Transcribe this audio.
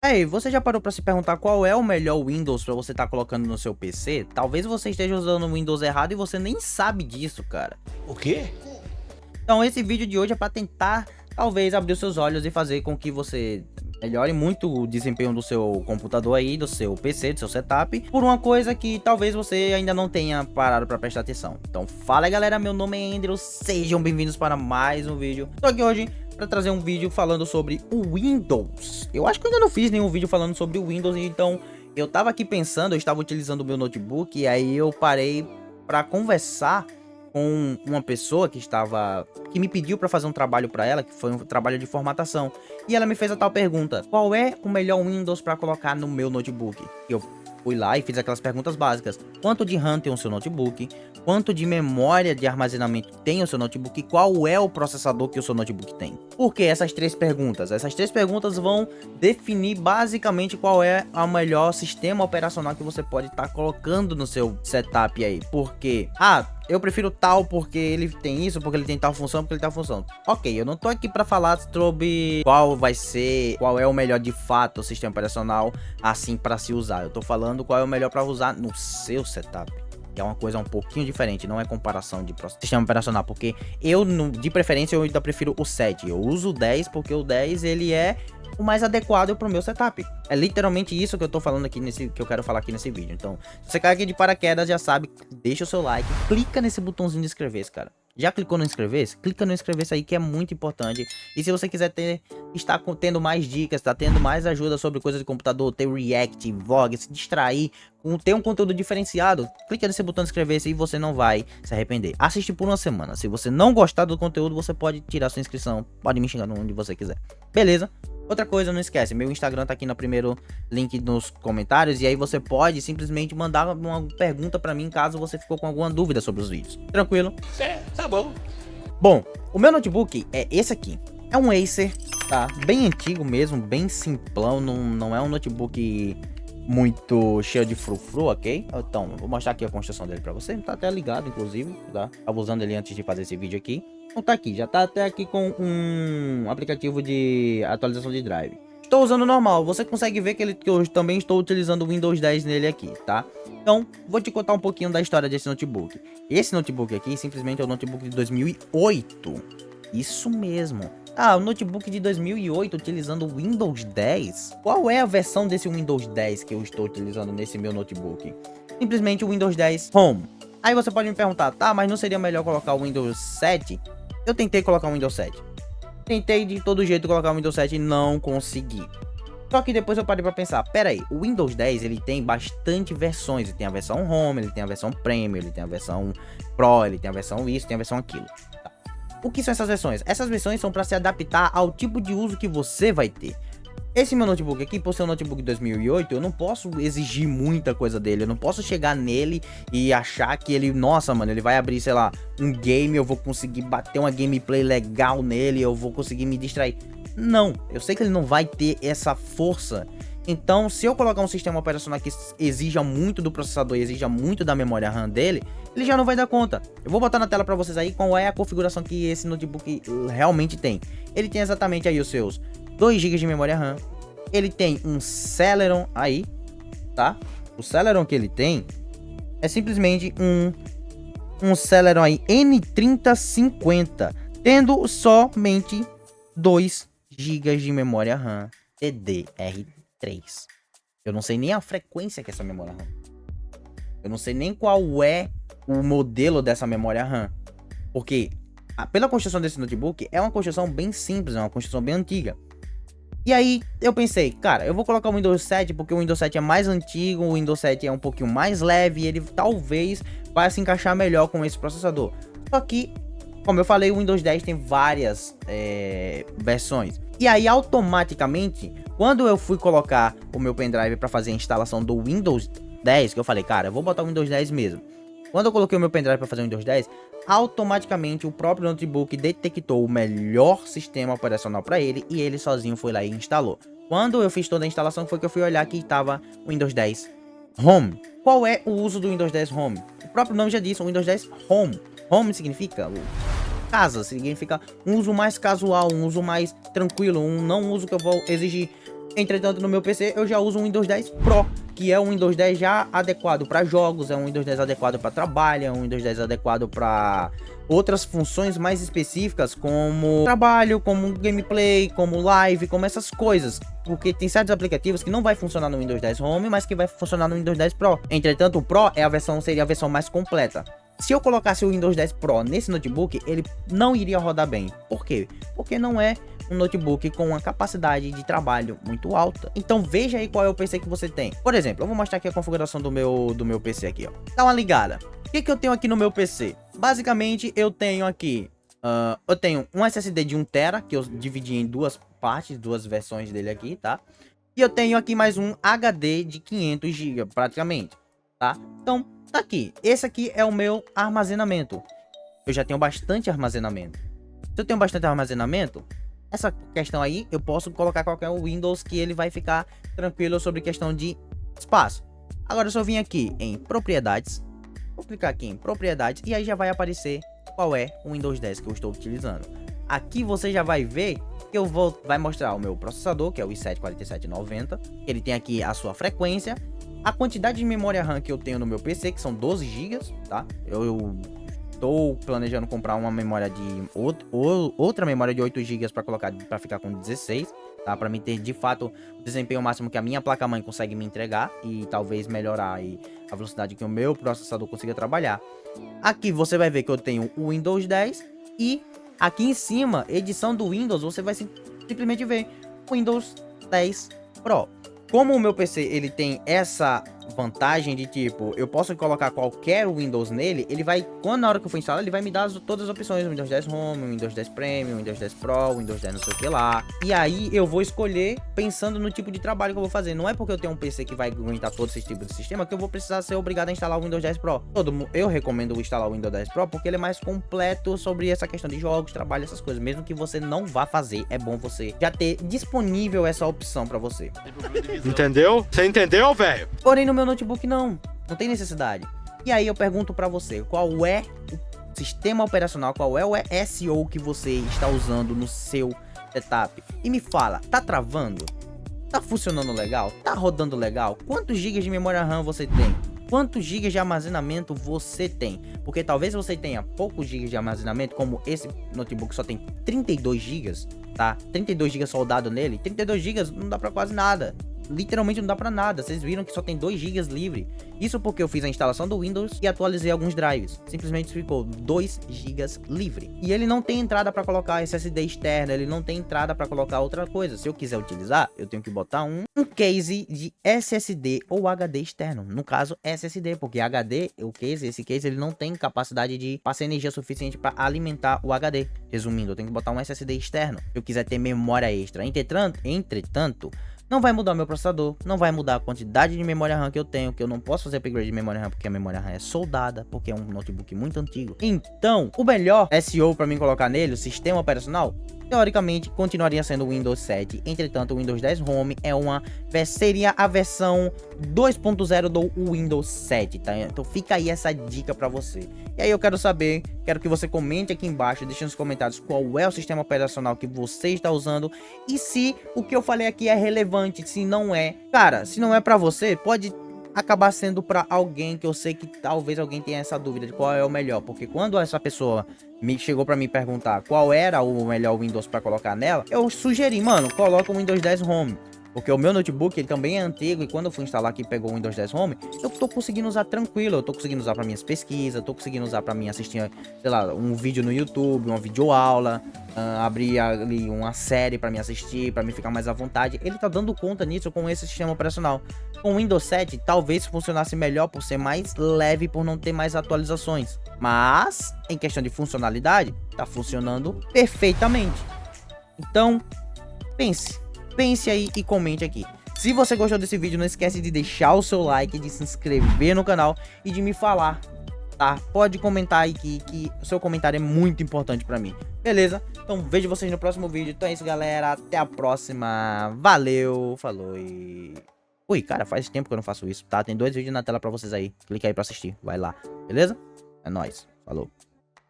Ei, você já parou pra se perguntar qual é o melhor Windows pra você estar colocando no seu PC? Talvez você esteja usando o Windows errado e você nem sabe disso, cara. O quê? Então esse vídeo de hoje é pra tentar, talvez, abrir os seus olhos e fazer com que você melhore muito o desempenho do seu computador aí, do seu PC, do seu setup, por uma coisa que talvez você ainda não tenha parado pra prestar atenção. Então fala aí, galera, meu nome é Andrew, sejam bem-vindos para mais um vídeo. Tô aqui hoje para trazer um vídeo falando sobre o Windows. Eu acho que eu ainda não fiz nenhum vídeo falando sobre o Windows, então eu tava aqui pensando, eu estava utilizando o meu notebook e aí eu parei para conversar com uma pessoa que me pediu para fazer um trabalho para ela, que foi um trabalho de formatação, e ela me fez a tal pergunta: qual é o melhor Windows para colocar no meu notebook? E eu fui lá e fiz aquelas perguntas básicas: quanto de RAM tem o seu notebook? Quanto de memória de armazenamento tem o seu notebook? E qual é o processador que o seu notebook tem? Por que essas três perguntas? Essas três perguntas vão definir basicamente qual é o melhor sistema operacional que você pode estar colocando no seu setup aí. Porque, eu prefiro tal porque ele tem isso, porque ele tem tal função, porque ele tem tal função. Ok, eu não tô aqui pra falar sobre qual é o melhor de fato o sistema operacional assim pra se usar. Eu tô falando qual é o melhor pra usar no seu setup. Que é uma coisa um pouquinho diferente, não é comparação de sistema operacional, porque de preferência, eu ainda prefiro o 7. Eu uso o 10 porque o 10 ele é o mais adequado pro meu setup. É literalmente isso que eu tô falando aqui que eu quero falar aqui nesse vídeo. Então, se você cai aqui de paraquedas, já sabe, deixa o seu like, clica nesse botãozinho de inscrever-se, cara. Já clicou no inscrever-se? Clica no inscrever-se aí, que é muito importante. E se você quiser estar tendo mais dicas, tá tendo mais ajuda sobre coisas de computador, ter react, vlog, se distrair, ter um conteúdo diferenciado, clica nesse botão de inscrever-se e você não vai se arrepender. Assiste por uma semana. Se você não gostar do conteúdo, você pode tirar sua inscrição, pode me xingar onde você quiser. Beleza? Outra coisa, não esquece, meu Instagram tá aqui no primeiro link nos comentários, e aí você pode simplesmente mandar uma pergunta pra mim caso você ficou com alguma dúvida sobre os vídeos. Tranquilo? É, tá bom. Bom, o meu notebook é esse aqui. É um Acer, tá? Bem antigo mesmo, bem simplão, não é um notebook muito cheio de frufru, ok? Então, vou mostrar aqui a construção dele pra você. Tá até ligado, inclusive, tá? Tava usando ele antes de fazer esse vídeo aqui. Então tá aqui, já tá até aqui com um aplicativo de atualização de drive. Estou usando normal, você consegue ver que eu também estou utilizando o Windows 10 nele aqui, tá? Então, vou te contar um pouquinho da história desse notebook. Esse notebook aqui, simplesmente é o notebook de 2008. Isso mesmo. O notebook de 2008 utilizando o Windows 10. Qual é a versão desse Windows 10 que eu estou utilizando nesse meu notebook? Simplesmente o Windows 10 Home. Aí você pode me perguntar, tá, mas não seria melhor colocar o Windows 7? Eu tentei colocar o Windows 7. Tentei de todo jeito colocar o Windows 7 e não consegui. Só que depois eu parei pra pensar, pera aí, o Windows 10 ele tem bastante versões. Ele tem a versão Home, ele tem a versão Premium, ele tem a versão Pro, ele tem a versão isso, tem a versão aquilo. Tá. O que são essas versões? Essas versões são para se adaptar ao tipo de uso que você vai ter. Esse meu notebook aqui, por ser um notebook de 2008, eu não posso exigir muita coisa dele. Eu não posso chegar nele e achar que ele, nossa, mano, ele vai abrir, sei lá, um game, eu vou conseguir bater uma gameplay legal nele, eu vou conseguir me distrair. Não, eu sei que ele não vai ter essa força. Então, se eu colocar um sistema operacional que exija muito do processador e exija muito da memória RAM dele, ele já não vai dar conta. Eu vou botar na tela para vocês aí qual é a configuração que esse notebook realmente tem. Ele tem exatamente aí os seus 2 GB de memória RAM. Ele tem um Celeron aí, tá? O Celeron que ele tem é simplesmente um Celeron aí N3050, tendo somente 2 GB de memória RAM DDR3. Eu não sei nem a frequência que é essa memória RAM. Eu não sei nem qual é o modelo dessa memória RAM. Porque pela construção desse notebook é uma construção bem simples, é uma construção bem antiga. E aí eu pensei, cara, eu vou colocar o Windows 7 porque o Windows 7 é mais antigo, o Windows 7 é um pouquinho mais leve e ele talvez vai se encaixar melhor com esse processador. Só que, como eu falei, o Windows 10 tem várias versões. E aí automaticamente, quando eu fui colocar o meu pendrive para fazer a instalação do Windows 10, que eu falei, cara, eu vou botar o Windows 10 mesmo. Quando eu coloquei o meu pendrive para fazer o Windows 10, automaticamente o próprio notebook detectou o melhor sistema operacional para ele e ele sozinho foi lá e instalou. Quando eu fiz toda a instalação foi que eu fui olhar que estava o Windows 10 Home. Qual é o uso do Windows 10 Home? O próprio nome já disse, o Windows 10 Home. Home significa casa, significa um uso mais casual, um uso mais tranquilo, um uso que eu vou exigir Entretanto, no meu PC eu já uso um Windows 10 Pro, que é um Windows 10 já adequado para jogos, é um Windows 10 adequado para trabalho, é um Windows 10 adequado para outras funções mais específicas, como trabalho, como gameplay, como live, como essas coisas. Porque tem certos aplicativos que não vai funcionar no Windows 10 Home, mas que vai funcionar no Windows 10 Pro. Entretanto, o Pro seria a versão mais completa. Se eu colocasse o Windows 10 Pro nesse notebook, ele não iria rodar bem. Por quê? Porque não é um notebook com uma capacidade de trabalho muito alta. Então veja aí qual é o PC que você tem. Por exemplo, eu vou mostrar aqui a configuração do meu PC aqui, ó. Dá uma ligada. O que eu tenho aqui no meu PC? Basicamente, eu tenho aqui... eu tenho um SSD de 1TB, que eu dividi em duas partes, duas versões dele aqui, tá? E eu tenho aqui mais um HD de 500GB, praticamente, tá? Então, tá aqui. Esse aqui é o meu armazenamento. Eu já tenho bastante armazenamento. Se eu tenho bastante armazenamento, essa questão aí, eu posso colocar qualquer Windows que ele vai ficar tranquilo sobre questão de espaço. Agora, se eu vim aqui em propriedades, vou clicar aqui em propriedades e aí já vai aparecer qual é o Windows 10 que eu estou utilizando. Aqui você já vai ver que vai mostrar o meu processador, que é o i7-4790. Ele tem aqui a sua frequência, a quantidade de memória RAM que eu tenho no meu PC, que são 12 GB, tá? Eu estou planejando comprar uma memória de outra memória de 8 GB para colocar, para ficar com 16, tá? Para mim ter de fato o desempenho máximo que a minha placa-mãe consegue me entregar e talvez melhorar aí a velocidade que o meu processador consiga trabalhar. Aqui você vai ver que eu tenho o Windows 10 e aqui em cima, edição do Windows, você vai simplesmente ver o Windows 10 Pro. Como o meu PC ele tem essa vantagem de tipo, eu posso colocar qualquer Windows nele, ele vai, quando na hora que eu for instalar, ele vai me dar todas as opções, o Windows 10 Home, o Windows 10 Premium, o Windows 10 Pro, o Windows 10 não sei o que lá. E aí eu vou escolher pensando no tipo de trabalho que eu vou fazer. Não é porque eu tenho um PC que vai aguentar todos esses tipos de sistema que eu vou precisar ser obrigado a instalar o Windows 10 Pro. Eu recomendo instalar o Windows 10 Pro porque ele é mais completo sobre essa questão de jogos, trabalho, essas coisas. Mesmo que você não vá fazer, é bom você já ter disponível essa opção pra você. Entendeu? Você entendeu, velho? Porém, no meu notebook não tem necessidade. E aí eu pergunto pra você, qual é o sistema operacional, qual é o SO que você está usando no seu setup? E me fala, tá travando? Tá funcionando legal? Tá rodando legal? Quantos gigas de memória RAM você tem? Quantos gigas de armazenamento você tem? Porque talvez você tenha poucos gigas de armazenamento, como esse notebook só tem 32 gigas, tá? 32 gigas soldado nele, 32 gigas não dá pra quase nada. Literalmente não dá pra nada. Vocês viram que só tem 2 GB livre. Isso porque eu fiz a instalação do Windows e atualizei alguns drives. Simplesmente ficou 2 GB livre. E ele não tem entrada pra colocar SSD externo. Ele não tem entrada pra colocar outra coisa. Se eu quiser utilizar, eu tenho que botar um case de SSD ou HD externo. No caso, SSD, porque HD, esse case, ele não tem capacidade de passar energia suficiente pra alimentar o HD. Resumindo, eu tenho que botar um SSD externo. Se eu quiser ter memória extra. Entretanto, não vai mudar o meu processador, não vai mudar a quantidade de memória RAM que eu tenho, que eu não posso fazer upgrade de memória RAM porque a memória RAM é soldada, porque é um notebook muito antigo. Então, o melhor SO para mim colocar nele, o sistema operacional, teoricamente continuaria sendo o Windows 7. Entretanto, o Windows 10 Home seria a versão 2.0 do Windows 7, tá? Então fica aí essa dica para você. E aí eu quero que você comente aqui embaixo, deixe nos comentários qual é o sistema operacional que você está usando e se o que eu falei aqui é relevante, se não é. Cara, se não é para você, pode acabar sendo para alguém que eu sei que talvez alguém tenha essa dúvida de qual é o melhor, porque quando essa pessoa chegou para me perguntar qual era o melhor Windows para colocar nela, eu sugeri, mano, coloca o Windows 10 Home. Porque o meu notebook, ele também é antigo, e quando eu fui instalar aqui e pegou o Windows 10 Home, eu tô conseguindo usar tranquilo, eu tô conseguindo usar para minhas pesquisas, tô conseguindo usar para mim assistir, sei lá, um vídeo no YouTube, uma videoaula, abrir ali uma série para me assistir, para me ficar mais à vontade. Ele tá dando conta nisso com esse sistema operacional. Com o Windows 7, talvez funcionasse melhor por ser mais leve, por não ter mais atualizações. Mas, em questão de funcionalidade, tá funcionando perfeitamente. Então, pense aí e comente aqui. Se você gostou desse vídeo, não esquece de deixar o seu like, de se inscrever no canal e de me falar, tá? Pode comentar aí que o seu comentário é muito importante pra mim, beleza? Então vejo vocês no próximo vídeo. Então é isso, galera, até a próxima, valeu, falou e... Ui, cara, faz tempo que eu não faço isso, tá? Tem 2 vídeos na tela pra vocês aí, clica aí pra assistir, vai lá, beleza? É nóis, falou.